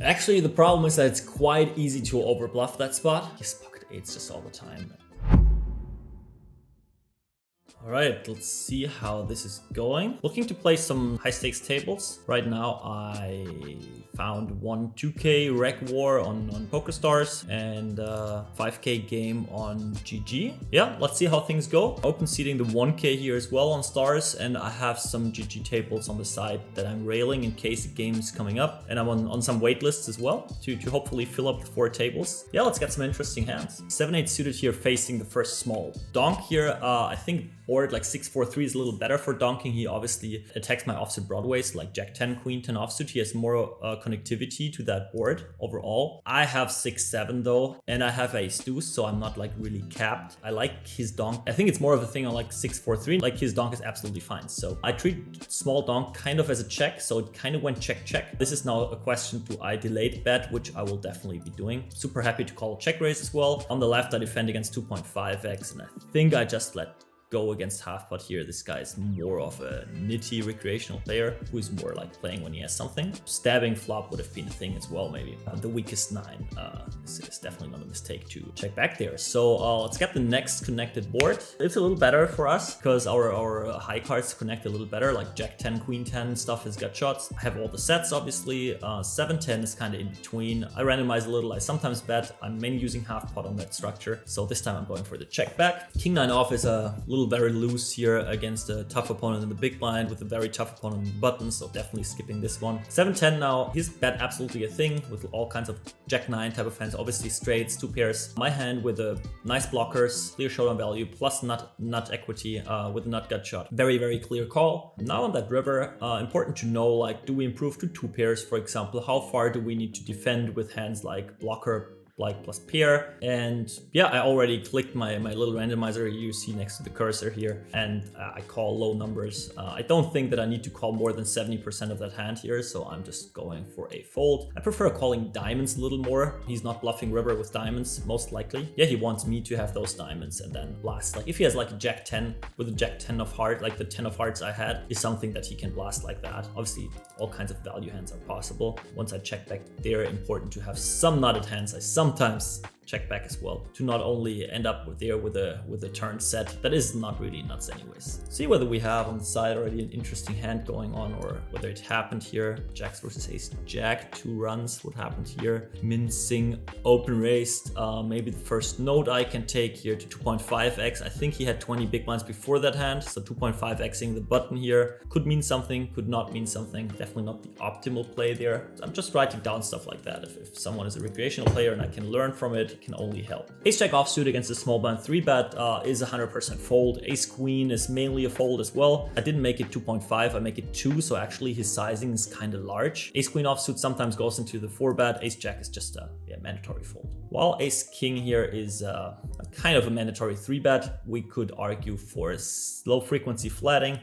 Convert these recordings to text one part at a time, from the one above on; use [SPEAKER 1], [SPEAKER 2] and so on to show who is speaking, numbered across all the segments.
[SPEAKER 1] Actually, the problem is that it's quite easy to overbluff that spot. Just pocket eights just all the time. All right, let's see how this is going. Looking to play some high stakes tables. Right now, I found one 2K rec war on PokerStars and 5K game on GG. Yeah, let's see how things go. Open seeding the 1K here as well on Stars, and I have some GG tables on the side that I'm railing in case the game is coming up. And I'm on some wait lists as well to hopefully fill up the 4 tables. Yeah, let's get some interesting hands. 7-8 suited here facing the first small. Donk here, I think board like 6-4-3 is a little better for donking. He obviously attacks my offsuit broadways like Jack 10, Queen 10 offsuit. He has more connectivity to that board overall. I have 6-7 though, and I have ace deuce, so I'm not like really capped. I like his donk. I think it's more of a thing on like 6-4-3. Like his donk is absolutely fine. So I treat small donk kind of as a check, so it kind of went check. This is now a question, do I delayed bet, which I will definitely be doing. Super happy to call a check raise as well. On the left, I defend against 2.5x, and I think I just let go against half pot here. This guy is more of a nitty recreational player who is more like playing when he has something. Stabbing flop would have been a thing as well, maybe. The weakest 9 is definitely not a mistake to check back there. So let's get the next connected board. It's a little better for us because our high cards connect a little better, like Jack 10, Queen 10 stuff has got shots. I have all the sets, obviously. 7-10 is kind of in between. I randomize a little. I sometimes bet. I'm mainly using half pot on that structure. So this time I'm going for the check back. King 9 off is a little very loose here against a tough opponent in the big blind with a very tough opponent in the button, so definitely skipping this one. 7-10 now, his bet absolutely a thing with all kinds of Jack 9 type of hands, obviously straights, 2 pairs. My hand with a nice blockers, clear showdown value, plus nut equity with a nut gut shot. Very clear call. Now on that river, important to know, like, do we improve to 2 pairs, for example? How far do we need to defend with hands like blocker, like plus pair? And yeah, I already clicked my little randomizer you see next to the cursor here, and I call low numbers. I don't think that I need to call more than 70% of that hand here, so I'm just going for a fold. I prefer calling diamonds a little more. He's not bluffing river with diamonds, most likely. Yeah, he wants me to have those diamonds and then blast. Like if he has like a Jack 10 with a Jack 10 of heart, like the 10 of hearts I had, is something that he can blast like that. Obviously, all kinds of value hands are possible. Once I check back there, important to have some nutted hands. I sometimes check back as well to not only end up with a turn set that is not really nuts anyways. See whether we have on the side already an interesting hand going on or whether it happened here. Jacks versus ace jack, 2 runs. What happened here? Mincing, open raised. Maybe the first note I can take here to 2.5x. I think he had 20 big blinds before that hand, so 2.5xing the button here could mean something, could not mean something. Definitely not the optimal play there. I'm just writing down stuff like that. If someone is a recreational player and I can learn from it, can only help. Ace jack offsuit against the small blind 3-bet is 100% fold. Ace queen is mainly a fold as well. I didn't make it 2.5, I make it 2, so actually his sizing is kind of large. Ace queen offsuit sometimes goes into the 4-bet. Ace jack is just a mandatory fold. While ace king here is a kind of a mandatory 3-bet, we could argue for low frequency flatting.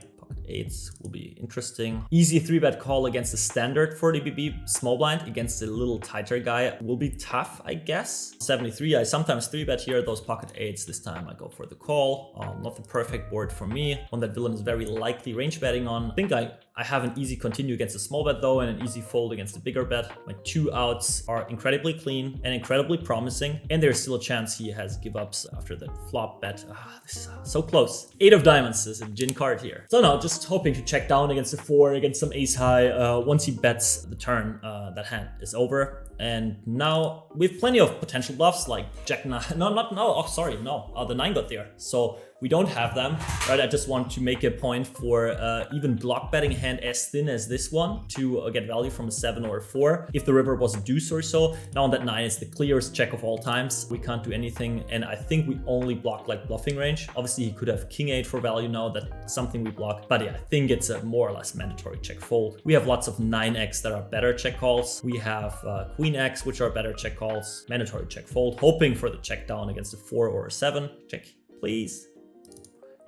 [SPEAKER 1] Eights will be interesting. Easy 3-bet call against the standard 40 small blind. Against a little tighter guy will be tough, I guess. 73, I sometimes 3-bet here, those pocket eights. This time I go for the call. Not the perfect board for me. One that villain is very likely range betting on. I think I have an easy continue against a small bet though, and an easy fold against a bigger bet. My 2 outs are incredibly clean and incredibly promising, and there's still a chance he has give ups after that flop bet. This is so close. 8 of diamonds is a gin card here. So no, just hoping to check down against a 4, against some ace high. Once he bets the turn, that hand is over. And now we have plenty of potential bluffs like Jack 9. The 9 got there. So we don't have them, right? I just want to make a point for even block betting a hand as thin as this one to get value from a 7 or a 4. If the river was a deuce or so, now on that 9 is the clearest check of all times. We can't do anything, and I think we only block like bluffing range. Obviously, he could have king 8 for value now. That's something we block, but yeah, I think it's a more or less mandatory check fold. We have lots of 9x that are better check calls. We have queen x, which are better check calls. Mandatory check fold, hoping for the check down against a 4 or a 7. Check, please.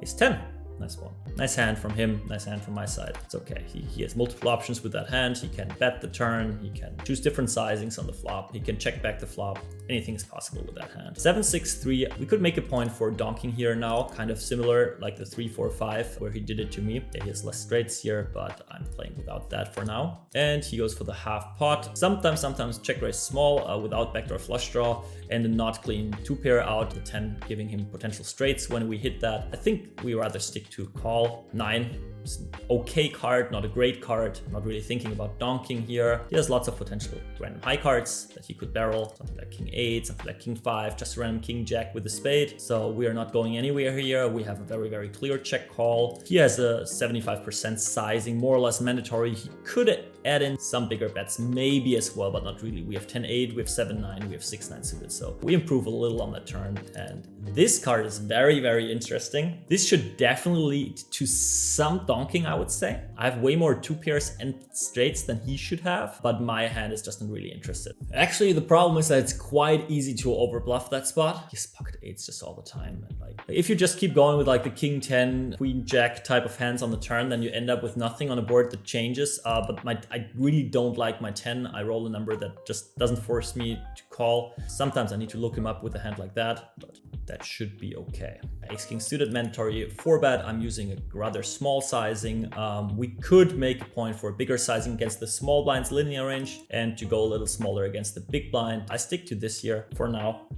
[SPEAKER 1] Ace 10. Nice one. Nice hand from him, nice hand from my side. It's okay. He has multiple options with that hand. He can bet the turn, he can choose different sizings on the flop, he can check back the flop. Anything is possible with that hand. 7-6-3. We could make a point for donking here now, kind of similar like the 3-4-5 where he did it to me. Yeah, he has less straights here, but I'm playing without that for now. And he goes for the half pot. Sometimes check raise small without backdoor flush draw, and a not clean 2-pair out, the 10 giving him potential straights when we hit that. I think we rather stick to call. 9 is an okay card, not a great card. I'm not really thinking about donking here. He has lots of potential random high cards that he could barrel, something like king 8, something like king 5, just a random king jack with a spade. So we are not going anywhere here. We have a very, very clear check call. He has a 75% sizing, more or less mandatory. He could add in some bigger bets, maybe as well, but not really. We have 10-8, we have 7-9, we have 6-9 suited. So we improve a little on that turn. And this card is very, very interesting. This should definitely lead to some donking, I would say. I have way more 2 pairs and straights than he should have, but my hand is just not really interested. Actually, the problem is that it's quite easy to overbluff that spot. He has pocket 8s just all the time. And like, if you just keep going with like the king 10, queen jack type of hands on the turn, then you end up with nothing on a board that changes. But I really don't like my 10. I roll a number that just doesn't force me to call. Sometimes I need to look him up with a hand like that, but that should be okay. Ace king suited mandatory 4-bet. I'm using a rather small sizing. We could make a point for a bigger sizing against the small blind's linear range and to go a little smaller against the big blind. I stick to this here for now.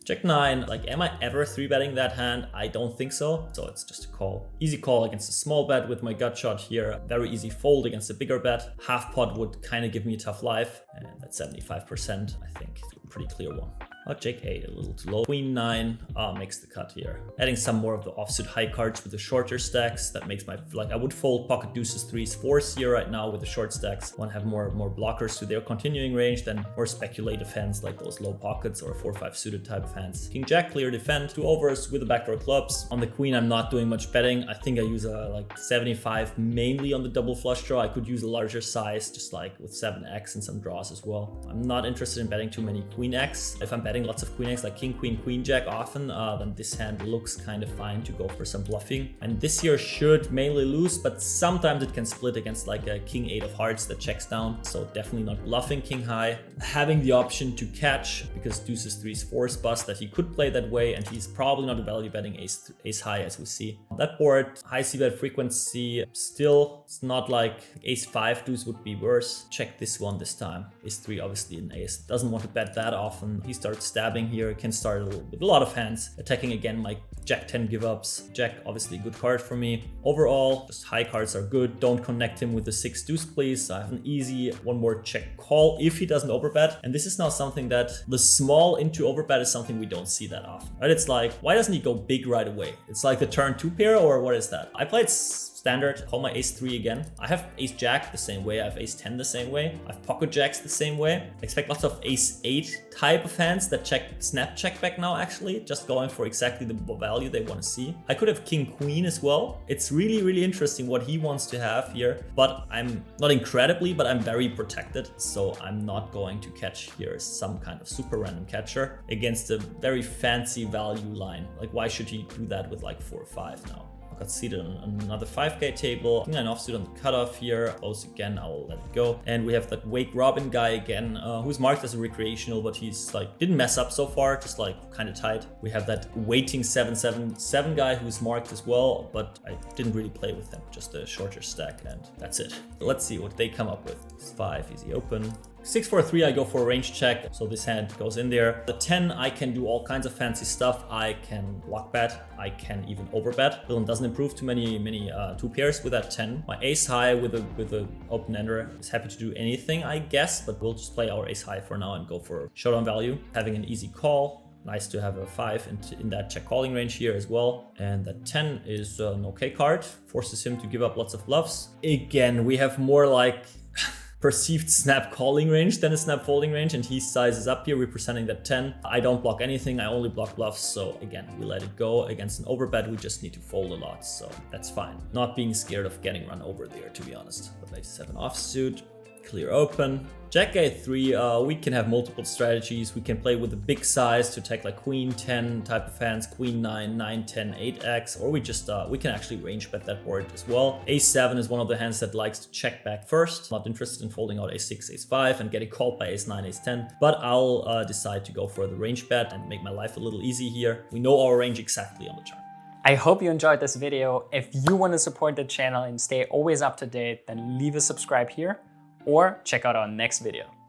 [SPEAKER 1] Check 9. Like, am I ever 3-betting that hand? I don't think so. So it's just a call. Easy call against a small bet with my gut shot here. Very easy fold against a bigger bet. Half pot would kind of give me a tough life. And that's 75%, I think. Pretty clear one. Oh, Jake 8, a little too low. Queen 9 makes the cut here. Adding some more of the offsuit high cards with the shorter stacks. That makes my, like, I would fold pocket deuces, 3s, 4s here right now with the short stacks. Want to have more blockers to their continuing range than more speculative hands like those low pockets or 4-5 suited type of hands. King Jack, clear defend, 2 overs with the backdoor clubs. On the queen, I'm not doing much betting. I think I use a like 75 mainly on the double flush draw. I could use a larger size, just like with 7x and some draws as well. I'm not interested in betting too many queen x. If I'm betting lots of queen x like king, queen, queen jack often, then this hand looks kind of fine to go for some bluffing. And this here should mainly lose, but sometimes it can split against like a king 8 of hearts that checks down. So definitely not bluffing king high. Having the option to catch because deuces, 3s, 4s bust that he could play that way, and he's probably not value betting ace high as we see. That board, high c-bet frequency, still, it's not like ace 5 deuce would be worse. Check this one this time. Ace 3 obviously an ace. Doesn't want to bet that often. He starts stabbing here, can start with a lot of hands. Attacking again my jack 10 give ups. Jack obviously a good card for me. Overall, just high cards are good. Don't connect him with the 6 deuce please. I have an easy one more check call if he doesn't overbet. And this is now something that the small into overbet is something we don't see that often, right? It's like, why doesn't he go big right away? It's like the turn 2 pair, or what is that? I played standard, call my ace 3 again. I have ace jack the same way, I have ace 10 the same way, I have pocket jacks the same way. I expect lots of ace 8 type of hands that snap check back now actually, just going for exactly the value they want to see. I could have king queen as well. It's really, really interesting what he wants to have here, but I'm not incredibly, but I'm very protected. So I'm not going to catch here some kind of super random catcher against a very fancy value line. Like, why should he do that with like 4 or 5 now? Got seated on another 5k table. King 9 offsuit on the cutoff here. Close again, I will let it go. And we have that Wake Robin guy again, who's marked as a recreational, but he's like, didn't mess up so far, just like kind of tight. We have that waiting 7-7-7 guy who's marked as well, but I didn't really play with him, just a shorter stack, and that's it. Let's see what they come up with. 5, easy open. 6-4-3, I go for a range check, so this hand goes in there. The 10, I can do all kinds of fancy stuff. I can block bet, I can even overbet. Villain doesn't improve too many 2 pairs with that 10. My ace high with a open ender is happy to do anything, I guess, but we'll just play our ace high for now and go for showdown value. Having an easy call. Nice to have a 5 in that check calling range here as well. And that 10 is an okay card. Forces him to give up lots of bluffs. Again, we have more like perceived snap calling range than a snap folding range, and he sizes up here representing that 10. I don't block anything, I only block bluffs, so again, we let it go. Against an overbet, we just need to fold a lot, so that's fine. Not being scared of getting run over there, to be honest. But like 7 offsuit, clear open. Jack a3, we can have multiple strategies. We can play with a big size to take like queen 10 type of hands, queen 9, 9, 10, 8x, or we can actually range bet that board as well. A7 is one of the hands that likes to check back first. Not interested in folding out a6, a5 and getting called by ace9, ace10, but I'll decide to go for the range bet and make my life a little easy here. We know our range exactly on the turn.
[SPEAKER 2] I hope you enjoyed this video. If you want to support the channel and stay always up to date, then leave a subscribe here or check out our next video.